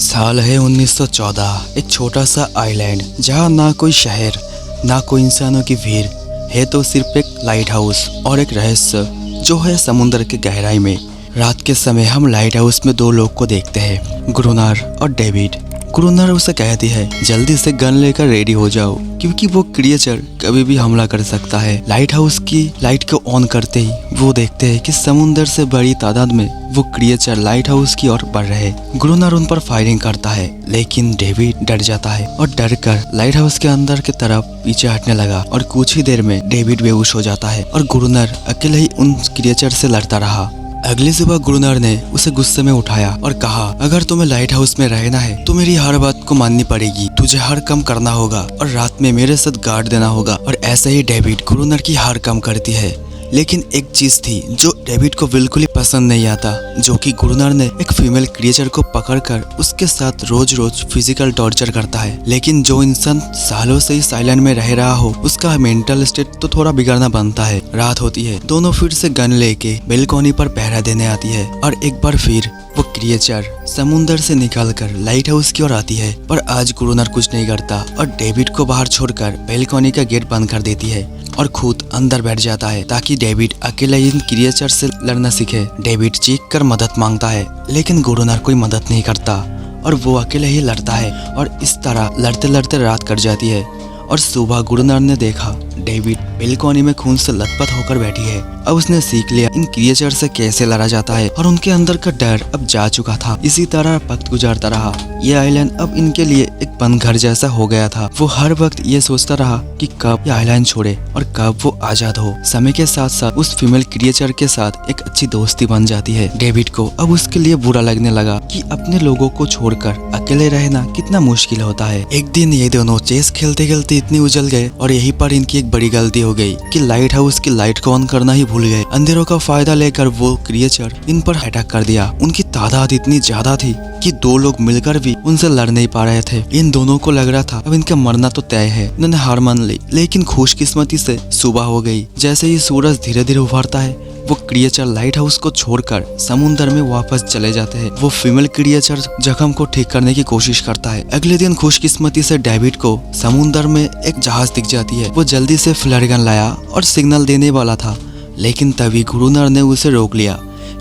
साल है 1914। एक छोटा सा आइलैंड जहाँ ना कोई शहर ना कोई इंसानों की भीड़ है, तो सिर्फ एक लाइट हाउस और एक रहस्य जो है समुद्र के गहराई में। रात के समय हम लाइट हाउस में दो लोग को देखते हैं, गुरुनार और डेविड। गुरुनार उसे कहती है जल्दी से गन लेकर रेडी हो जाओ, क्योंकि वो क्रिएचर कभी भी हमला कर सकता है। लाइट हाउस की लाइट को ऑन करते ही वो देखते हैं कि समुद्र से बड़ी तादाद में वो क्रिएचर लाइट हाउस की ओर बढ़ रहे। गुरुनार उन पर फायरिंग करता है, लेकिन डेविड डर जाता है और डर कर लाइट हाउस के अंदर की तरफ पीछे हटने लगा और कुछ ही देर में डेविड बेहोश हो जाता है और गुरुनार अकेले ही उन क्रिएचर से लड़ता रहा। अगली सुबह गुरुनार ने उसे गुस्से में उठाया और कहा, अगर तुम्हें लाइट हाउस में रहना है तो मेरी हर बात को माननी पड़ेगी, तुझे हर काम करना होगा और रात में मेरे साथ गार्ड देना होगा। और ऐसे ही डेविड गुरुनार की हर काम करती है। लेकिन एक चीज थी जो डेविड को बिल्कुल ही पसंद नहीं आता, जो कि गुरुनार ने एक फीमेल क्रिएचर को पकड़कर उसके साथ रोज रोज फिजिकल टॉर्चर करता है। लेकिन जो इंसान सालों से इस आइलैंड में रह रहा हो, उसका मेंटल स्टेट तो थोड़ा बिगड़ना बनता है। रात होती है, दोनों फिर से गन लेके बेलकोनी पर पहरा देने आती है और एक बार फिर वो क्रिएचर समुंदर से निकलकर लाइट हाउस की ओर आती है। पर आज गुरुनार कुछ नहीं करता और डेविड को बाहर छोड़कर बेलकोनी का गेट बंद कर देती है और खुद अंदर बैठ जाता है ताकि डेविड अकेले इन क्रिएचर से लड़ना सीखे। डेविड चीख कर मदद मांगता है, लेकिन गुरुनार कोई मदद नहीं करता और वो अकेले ही लड़ता है और इस तरह लड़ते लड़ते रात कट जाती है। और सुबह गुरुनार ने देखा डेविड बेलकोनी में खून से लथपथ होकर बैठी है। अब उसने सीख लिया इन क्रिएचर से कैसे लड़ा जाता है और उनके अंदर का डर अब जा चुका था। इसी तरह वक्त गुजारता रहा। ये आइलैंड अब इनके लिए एक बंद घर जैसा हो गया था। वो हर वक्त ये सोचता रहा कि कब ये आइलैंड छोड़े और कब वो आजाद हो। समय के साथ साथ उस फीमेल क्रिएचर के साथ एक अच्छी दोस्ती बन जाती है। डेविड को अब उसके लिए बुरा लगने लगा कि अपने लोगों को छोड़कर अकेले रहना कितना मुश्किल होता है। एक दिन ये दोनों चेस खेलते खेलते इतनी उजल गए और यहीं पर इनकी एक बड़ी गलती हो गई कि लाइट हाउस की लाइट को ऑन करना ही भूल गए। अंधेरों का फायदा लेकर वो क्रिएचर इन पर अटैक कर दिया। उनकी तादाद इतनी ज्यादा थी कि दो लोग मिलकर भी उनसे लड़ नहीं पा रहे थे। इन दोनों को लग रहा था अब इनका मरना तो तय है। इन्होंने हार मान ली, लेकिन खुशकिस्मती से सुबह हो गई। जैसे ही सूरज धीरे धीरे उभरता है, वो क्रिएचर लाइट हाउस को छोड़कर समुद्र में वापस चले जाते हैं। वो फीमेल क्रिएचर जख्म को ठीक करने की कोशिश करता है। अगले दिन खुशकिस्मती से डेविड को समुद्र में एक जहाज दिख जाती है। वो जल्दी से फ्लड गन लाया और सिग्नल देने वाला था, लेकिन तभी गुरुनार ने उसे रोक लिया,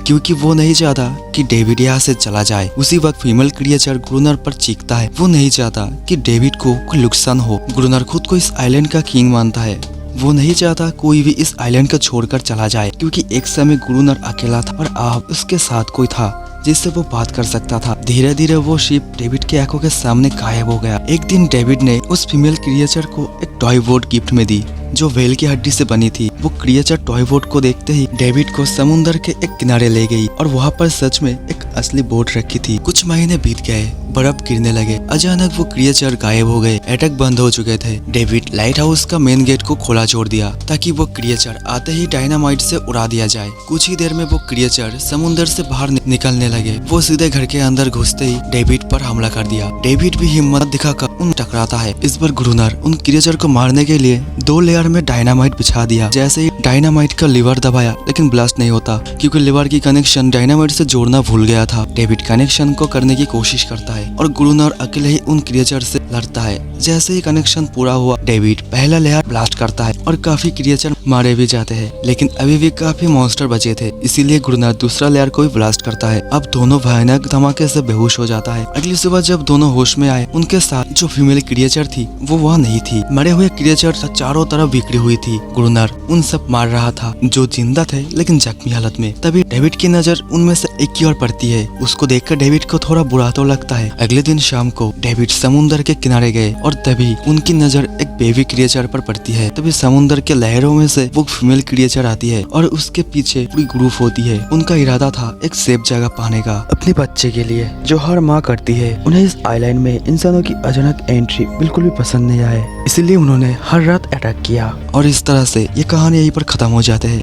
क्योंकि वो नहीं चाहता कि डेविड यहाँ से चला जाए। उसी वक्त फीमेल क्रिएचर गुरुनार पर चीखता है। वो नहीं चाहता कि डेविड को कोई नुकसान हो। गुरुनार खुद को इस आइलैंड का किंग मानता है। वो नहीं चाहता कोई भी इस आइलैंड को छोड़कर चला जाए, क्योंकि एक समय गुरुनार अकेला था और अब उसके साथ कोई था जिससे वो बात कर सकता था। धीरे धीरे वो शिप डेविड के आंखों के सामने गायब हो गया। एक दिन डेविड ने उस फीमेल क्रिएचर को एक टॉय बोट गिफ्ट में दी जो व्हेल की हड्डी से बनी थी। वो क्रिएचर टॉय बोट को देखते ही डेविड को समुद्र के एक किनारे ले गई और वहाँ पर सच में एक असली बोट रखी थी। कुछ महीने बीत गए, बर्फ गिरने लगे। अचानक वो क्रिएचर गायब हो गए। अटैक बंद हो चुके थे। डेविड लाइट हाउस का मेन गेट को खोला छोड़ दिया ताकि वो क्रिएचर आते ही डायनामाइट से उड़ा दिया जाए। कुछ ही देर में वो क्रिएचर समुद्र से बाहर निकलने लगे। वो सीधे घर के अंदर घुसते ही डेविड पर हमला कर दिया। डेविड भी हिम्मत दिखाकर उन टकराता है। इस बार गुरुनार उन क्रिएचर को मारने के लिए 2 लेयर में डायनामाइट बिछा दिया। जैसे ही डायनामाइट का लीवर दबाया, लेकिन ब्लास्ट नहीं होता, क्योंकि लीवर की कनेक्शन डायनामाइट से जोड़ना भूल गया था। डेविड कनेक्शन को करने की कोशिश करता है और गुरुनार अकेले ही उन क्रिएचर से लड़ता है। जैसे ही कनेक्शन पूरा हुआ, डेविड पहला लेयर ब्लास्ट करता है और काफी क्रिएचर मारे भी जाते हैं, लेकिन अभी भी काफी मॉन्स्टर बचे थे। इसीलिए गुरुनार दूसरा लेयर को भी ब्लास्ट करता है। अब दोनों भयानक धमाके से बेहोश हो जाता है। अगली सुबह जब दोनों होश में आए, उनके साथ जो फीमेल क्रिएचर थी वो वहाँ नहीं थी। मरे हुए क्रिएचर चारों तरफ बिखरी हुई थी। गुरुनार उन सब मार रहा था जो जिंदा थे लेकिन जख्मी हालत में। तभी डेविड की नजर उनमें से एक की ओर पड़ती है। उसको देखकर डेविड को थोड़ा बुरा तो लगता है। अगले दिन शाम को डेविड समुद्र के किनारे गए और तभी उनकी नजर एक बेबी क्रिएचर पर पड़ती है। तभी समुद्र के लहरों में से वो फीमेल क्रिएचर आती है और उसके पीछे पूरी ग्रुप होती है। उनका इरादा था एक सेफ जगह पाने का अपने बच्चे के लिए, जो हर माँ करती है। उन्हें इस आइलैंड में इंसानों की अचानक एंट्री बिल्कुल भी पसंद नहीं आए, इसलिए उन्होंने हर रात अटैक किया। और इस तरह से ये कहानी यहीं पर खत्म हो जाते हैं।